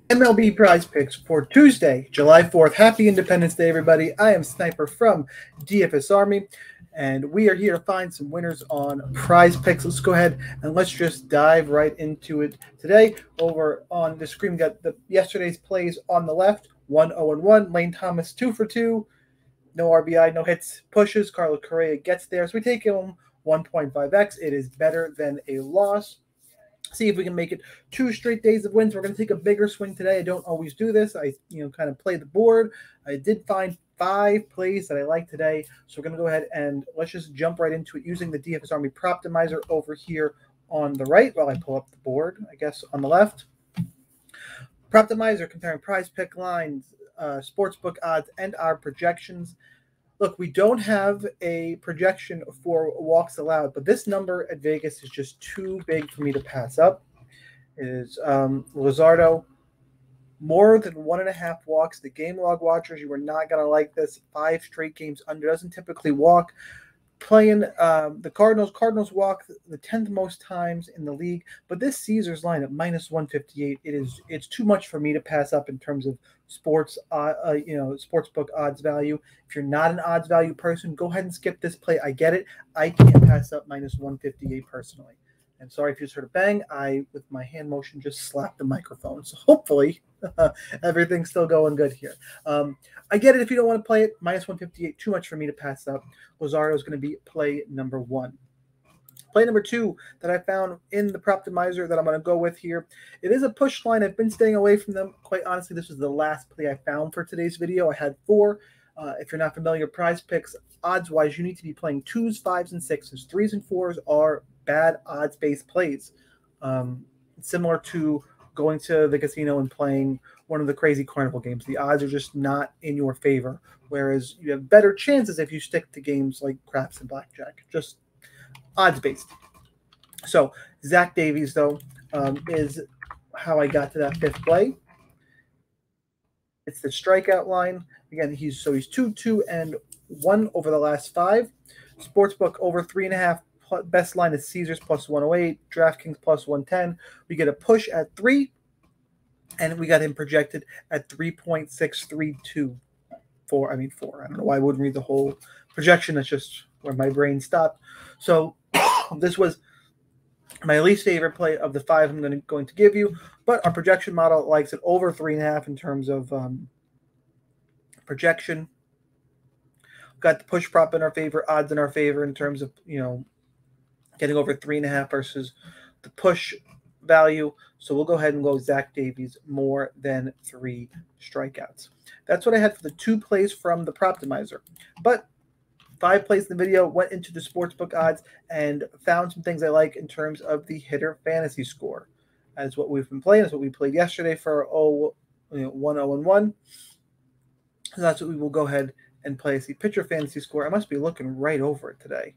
MLB Prize Picks for Tuesday, July 4th. Happy Independence Day, everybody. I am Sniper from DFS Army, and we are here to find some winners on Prize Picks. Let's go ahead and let's just dive right into it today. Over on the screen, we got yesterday's plays on the left 1-0-1. Lane Thomas 2 for 2. No RBI, no hits, pushes. Carlos Correa gets there. So we take him 1.5x. It is better than a loss. See if we can make it 2 straight days of wins. We're going to take a bigger swing today. I don't always do this. I kind of play the board. I did find 5 plays that I like today. So we're going to go ahead and let's just jump right into it using the DFS Army Proptimizer over here on the right while I pull up the board, I guess, on the left. Proptimizer comparing prize pick lines, sportsbook odds, and our projections. Look, we don't have a projection for walks allowed, but this number at Vegas is just too big for me to pass up. It is Luzardo, more than 1.5 walks. The game log watchers, you are not going to like this. 5 straight games under. Doesn't typically walk. Playing the Cardinals. Cardinals walk the 10th most times in the league, but this Caesars line at -158, it's too much for me to pass up in terms of sports, sportsbook odds value. If you're not an odds value person, go ahead and skip this play. I get it. I can't pass up -158 personally. And sorry if you just heard a bang. I, with my hand motion, just slapped the microphone. So hopefully everything's still going good here. I get it if you don't want to play it. -158, too much for me to pass up. Luzardo is going to be play number 1. Play number 2 that I found in the Proptimizer that I'm going to go with here. It is a push line. I've been staying away from them. Quite honestly, this was the last play I found for today's video. I had 4. If you're not familiar, prize picks, odds-wise, you need to be playing 2s, 5s, and 6s. 3s and 4s are bad odds-based plays. Similar to going to the casino and playing one of the crazy carnival games. The odds are just not in your favor, whereas you have better chances if you stick to games like craps and blackjack, just odds-based. So Zach Davies, though, is how I got to that 5th play. It's the strikeout line. Again, he's 2-2-1 over the last 5. Sportsbook over 3.5. Best line is Caesars +108, DraftKings +110. We get a push at 3, and we got him projected at 3.632. 4. I don't know why I wouldn't read the whole projection. That's just where my brain stopped. So this was my least favorite play of the 5 I'm going to give you, but our projection model likes it over 3.5 in terms of projection. Got the push prop in our favor, odds in our favor in terms of getting over 3.5 versus the push value. So we'll go ahead and go Zach Davies more than 3 strikeouts. That's what I had for the 2 plays from the Proptimizer. But 5 plays in the video, went into the sportsbook odds and found some things I like in terms of the hitter fantasy score. That's what we've been playing. That's what we played yesterday for 1-0-1. So that's what we will go ahead and play as the pitcher fantasy score. I must be looking right over it today.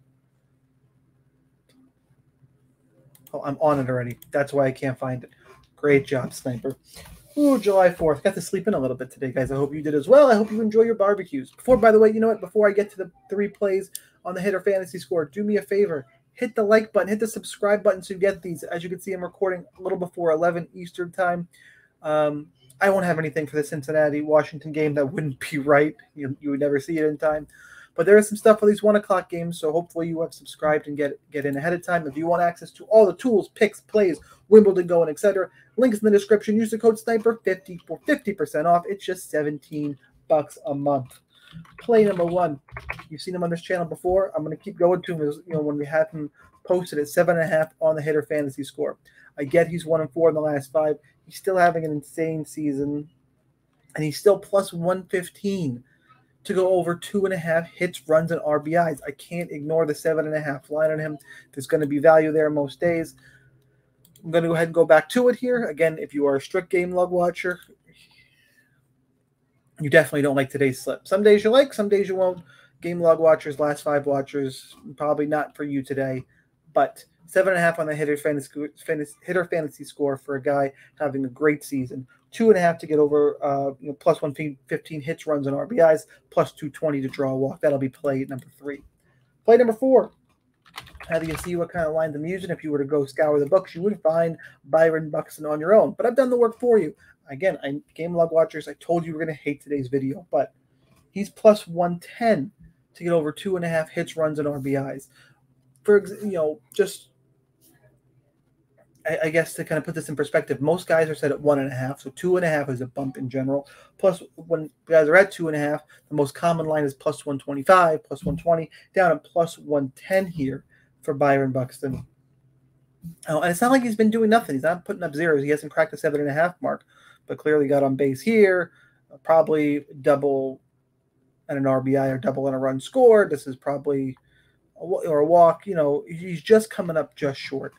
Oh, I'm on it already. That's why I can't find it. Great job, Sniper. Ooh, July 4th. Got to sleep in a little bit today, guys. I hope you did as well. I hope you enjoy your barbecues. By the way, you know what? Before I get to the 3 plays on the hitter fantasy score, do me a favor. Hit the like button. Hit the subscribe button so you get these. As you can see, I'm recording a little before 11 Eastern time. I won't have anything for the Cincinnati-Washington game. That wouldn't be right. You would never see it in time. But there is some stuff for these 1 o'clock games, so hopefully you have subscribed and get in ahead of time. If you want access to all the tools, picks, plays, Wimbledon going, etc., links in the description. Use the code SNIPER50 for 50% off. It's just $17 a month. Play number 1. You've seen him on this channel before. I'm going to keep going to him when we have him posted at 7.5 on the hitter fantasy score. I get he's 1-4 in the last 5. He's still having an insane season, and he's still +115. To go over 2.5 hits, runs, and RBIs. I can't ignore the 7.5 line on him. There's going to be value there most days. I'm going to go ahead and go back to it here. Again, if you are a strict game log watcher, you definitely don't like today's slip. Some days you like, some days you won't. Game log watchers, last 5 watchers, probably not for you today. But 7.5 on the hitter fantasy score for a guy having a great season. 2.5 to get over +115 hits, runs, and RBIs, +220 to draw a walk. That'll be play number 3. Play number 4. How do you see what kind of lines I'm using? If you were to go scour the books, you would find Byron Buxton on your own. But I've done the work for you. Again, game log watchers, I told you we're going to hate today's video, but he's plus 110 to get over 2.5 hits, runs, and RBIs. For just I guess to kind of put this in perspective, most guys are set at 1.5, so 2.5 is a bump in general. Plus, when guys are at 2.5, the most common line is plus 125, plus 120, down at plus 110 here for Byron Buxton. And it's not like he's been doing nothing. He's not putting up zeros. He hasn't cracked the 7.5 mark, but clearly got on base here. Probably double and an RBI or double and a run scored. This is probably a walk. He's just coming up just short.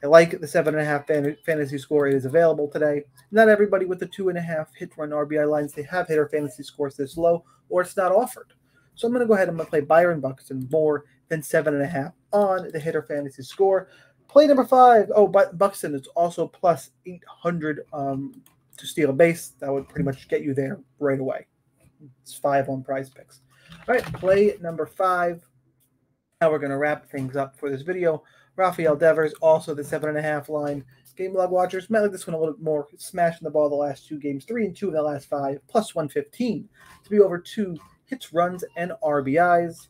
I like the 7.5 fantasy score. It is available today. Not everybody with the 2.5 hit run RBI lines, they have hitter fantasy scores this low, or it's not offered. So I'm going to go ahead and play Byron Buxton more than 7.5 on the hitter fantasy score. Play number 5. Oh, but Buxton is also plus 800 to steal a base. That would pretty much get you there right away. It's 5 on Prizepicks. All right, play number 5. Now we're going to wrap things up for this video. Rafael Devers, also the 7.5 line. Game log watchers might like this one a little bit more. Smashing the ball the last 2 games, 3 and 2 in the last 5, plus 115 to be over 2 hits, runs, and RBIs,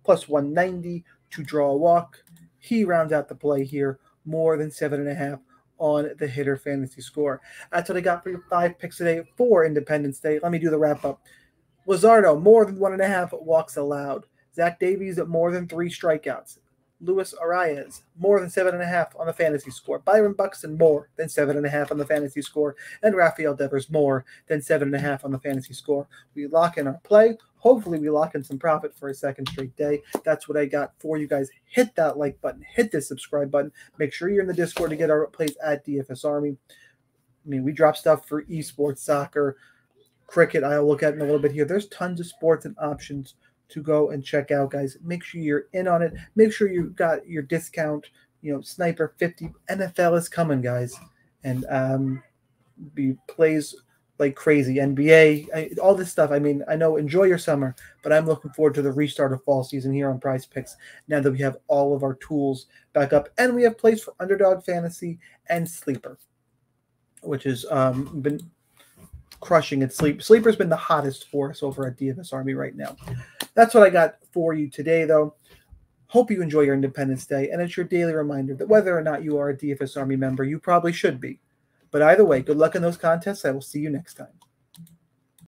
plus 190 to draw a walk. He rounds out the play here, more than 7.5 on the hitter fantasy score. That's what I got for your 5 picks today for Independence Day. Let me do the wrap up. Luzardo, more than 1.5 walks allowed. Zach Davies at more than 3 strikeouts. Luis Arias, more than 7.5 on the fantasy score. Byron Buxton, more than 7.5 on the fantasy score. And Rafael Devers, more than 7.5 on the fantasy score. We lock in our play. Hopefully we lock in some profit for a second straight day. That's what I got for you guys. Hit that like button. Hit the subscribe button. Make sure you're in the Discord to get our plays at DFS Army. I mean, we drop stuff for esports, soccer, cricket. I'll look at in a little bit here. There's tons of sports and options to go and check out, guys. Make sure you're in on it. Make sure you got your discount, Sniper 50. NFL is coming, guys. And be plays like crazy. NBA, all this stuff. I mean, I know, enjoy your summer, but I'm looking forward to the restart of fall season here on Prizepicks now that we have all of our tools back up. And we have plays for Underdog Fantasy and Sleeper, which has been crushing it. Sleeper's been the hottest for us over at DFS Army right now. That's what I got for you today, though. Hope you enjoy your Independence Day, and it's your daily reminder that whether or not you are a DFS Army member, you probably should be. But either way, good luck in those contests. I will see you next time.